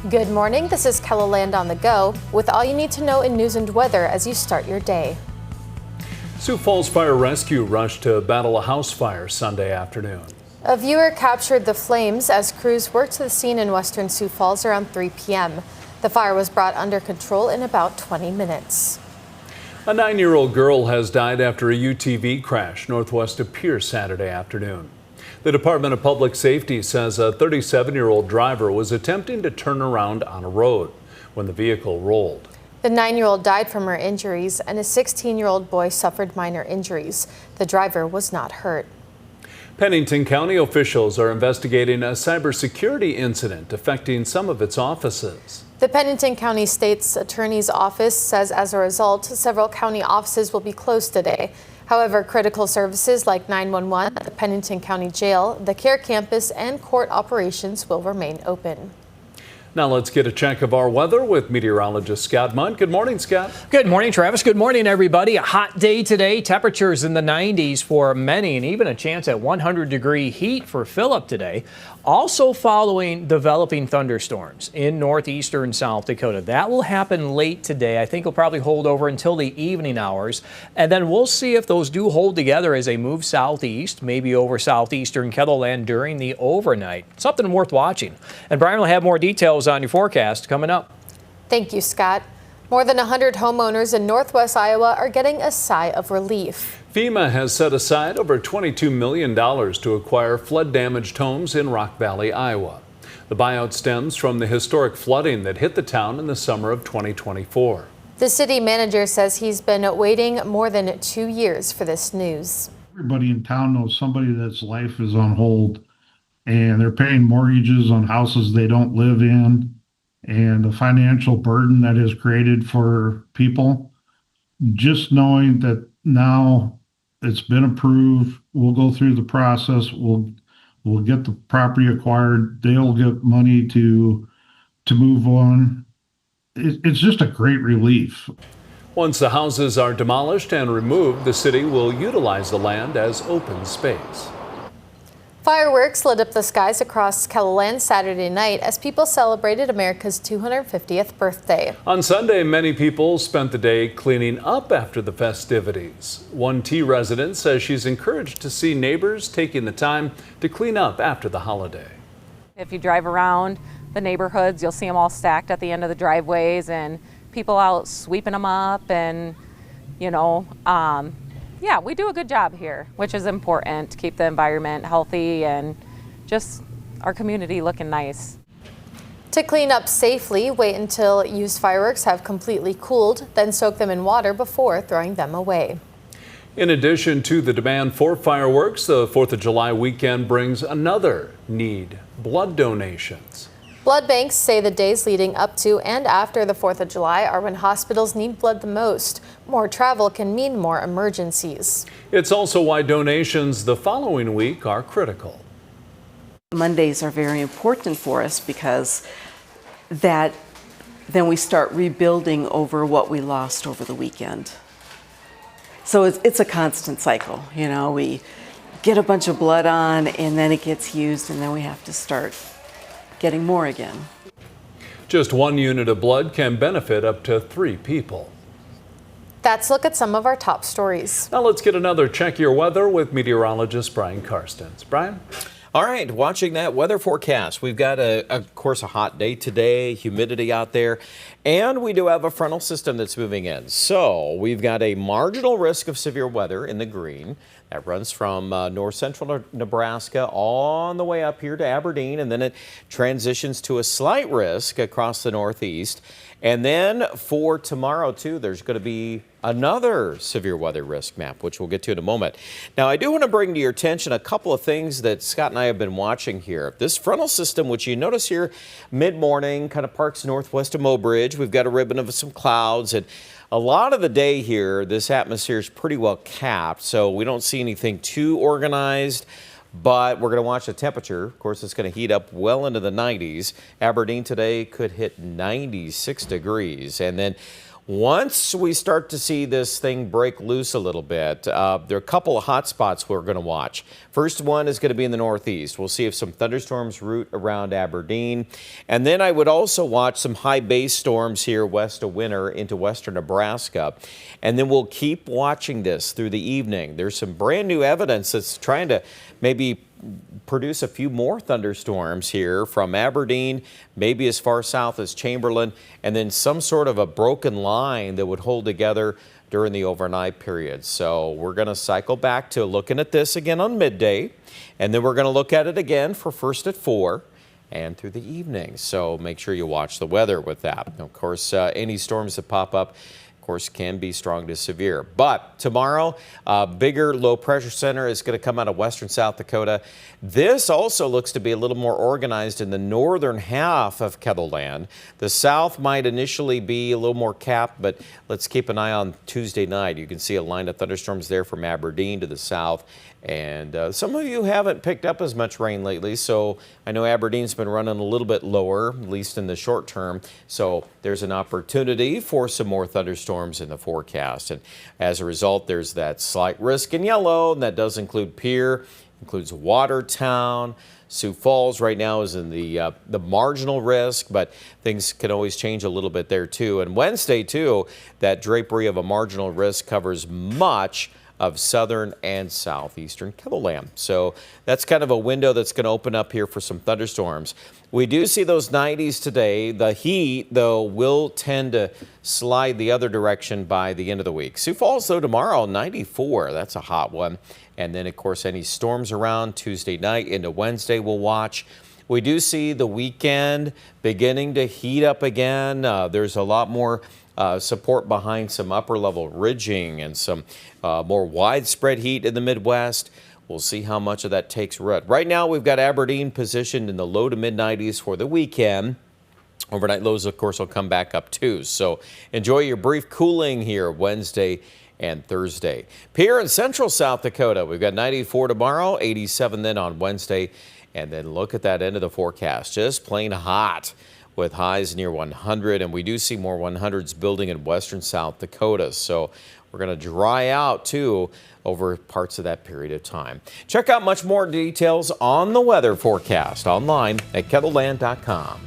Good morning, this is Kellaland on the Go with all you need to know in news and weather as you start your day. Sioux Falls Fire Rescue rushed to battle a house fire Sunday afternoon. A viewer captured the flames as crews worked to the scene in western Sioux Falls around 3 p.m. The fire was brought under control in about 20 minutes. A 9-year-old girl has died after a UTV crash northwest of Pierce Saturday afternoon. The Department of Public Safety says a 37-year-old driver was attempting to turn around on a road when the vehicle rolled. The 9-year-old died from her injuries and a 16-year-old boy suffered minor injuries. The driver was not hurt. Pennington County officials are investigating a cybersecurity incident affecting some of its offices. The Pennington County State's Attorney's Office says as a result, several county offices will be closed today. However, critical services like 911, the Pennington County Jail, the Care Campus, and court operations will remain open. Now let's get a check of our weather with meteorologist Scott Munt. Good morning, Scott. Good morning, Travis. Good morning, everybody. A hot day today. Temperatures in the 90s for many and even a chance at 100-degree heat for Phillip today. Also following developing thunderstorms in northeastern South Dakota. That will happen late today. I think it'll probably hold over until the evening hours. And then we'll see if those do hold together as they move southeast, maybe over southeastern Kettleland during the overnight. Something worth watching. And Brian will have more details on your forecast coming up. Thank you, Scott. More than 100 homeowners in northwest Iowa are getting a sigh of relief. FEMA has set aside over $22 million to acquire flood-damaged homes in Rock Valley, Iowa. The buyout stems from the historic flooding that hit the town in the summer of 2024. The city manager says he's been waiting more than 2 years for this news. Everybody in town knows somebody that's life is on hold, and they're paying mortgages on houses they don't live in, and the financial burden that is created for people. Just knowing that now it's been approved, we'll go through the process, we'll get the property acquired, they'll get money to move on. It's just a great relief. Once the houses are demolished and removed, the city will utilize the land as open space. Fireworks lit up the skies across Kettleland Saturday night as people celebrated America's 250th birthday. On Sunday, many people spent the day cleaning up after the festivities. One T resident says she's encouraged to see neighbors taking the time to clean up after the holiday. If you drive around the neighborhoods, you'll see them all stacked at the end of the driveways and people out sweeping them up and, yeah, we do a good job here, which is important to keep the environment healthy and just our community looking nice. To clean up safely, wait until used fireworks have completely cooled, then soak them in water before throwing them away. In addition to the demand for fireworks, the 4th of July weekend brings another need: blood donations. Blood banks say the days leading up to and after the 4th of July are when hospitals need blood the most. More travel can mean more emergencies. It's also why donations the following week are critical. Mondays are very important for us because then we start rebuilding over what we lost over the weekend. So it's a constant cycle. We get a bunch of blood on and then it gets used and then we have to start getting more again. Just 1 unit of blood can benefit up to 3 people. That's a look at some of our top stories. Now let's get another Check Your Weather with meteorologist Brian Karstens. Brian? All right, watching that weather forecast, we've got, of course, a hot day today, humidity out there, and we do have a frontal system that's moving in. So we've got a marginal risk of severe weather in the green. That runs from north central Nebraska on the way up here to Aberdeen, and then it transitions to a slight risk across the northeast. And then for tomorrow, too, there's going to be another severe weather risk map, which we'll get to in a moment. Now, I do want to bring to your attention a couple of things that Scott and I have been watching here. This frontal system, which you notice here mid-morning, kind of parks northwest of Mobridge. We've got a ribbon of some clouds, and a lot of the day here, this atmosphere is pretty well capped, so we don't see anything too organized. But we're going to watch the temperature. Of course, it's going to heat up well into the 90s. Aberdeen today could hit 96 degrees. And then Once we start to see this thing break loose a little bit, there are a couple of hot spots we're going to watch. First one is going to be in the northeast. We'll see if some thunderstorms route around Aberdeen. And then I would also watch some high base storms here west of Winter into western Nebraska. And then we'll keep watching this through the evening. There's some brand new evidence that's trying to maybe produce a few more thunderstorms here from Aberdeen, maybe as far south as Chamberlain, and then some sort of a broken line that would hold together during the overnight period. So we're going to cycle back to looking at this again on midday, and then we're going to look at it again for first at 4 and through the evening. So make sure you watch the weather with that. Of course, any storms that pop up, course, can be strong to severe. But tomorrow, a bigger low pressure center is going to come out of western South Dakota. This also looks to be a little more organized in the northern half of Kettleland. The south might initially be a little more capped, but let's keep an eye on Tuesday night. You can see a line of thunderstorms there from Aberdeen to the south. And some of you haven't picked up as much rain lately, so I know Aberdeen's been running a little bit lower, at least in the short term. So there's an opportunity for some more thunderstorms in the forecast. And as a result, there's that slight risk in yellow, and that does include Pierre, includes Watertown. Sioux Falls right now is in the marginal risk, but things can always change a little bit there too. And Wednesday too, that drapery of a marginal risk covers much of southern and southeastern Kettleland. So that's kind of a window that's going to open up here for some thunderstorms. We do see those 90s today. The heat, though, will tend to slide the other direction by the end of the week. Sioux Falls, though, tomorrow, 94. That's a hot one. And then, of course, any storms around Tuesday night into Wednesday we'll watch. We do see the weekend beginning to heat up again. There's a lot more support behind some upper level ridging and some more widespread heat in the Midwest. We'll see how much of that takes root. Right now, we've got Aberdeen positioned in the low to mid 90s for the weekend. Overnight lows, of course, will come back up too. So enjoy your brief cooling here Wednesday and Thursday. Pierre in central South Dakota, we've got 94 tomorrow, 87 then on Wednesday. And then look at that end of the forecast, just plain hot with highs near 100. And we do see more 100s building in western South Dakota. So we're going to dry out too over parts of that period of time. Check out much more details on the weather forecast online at kettleland.com.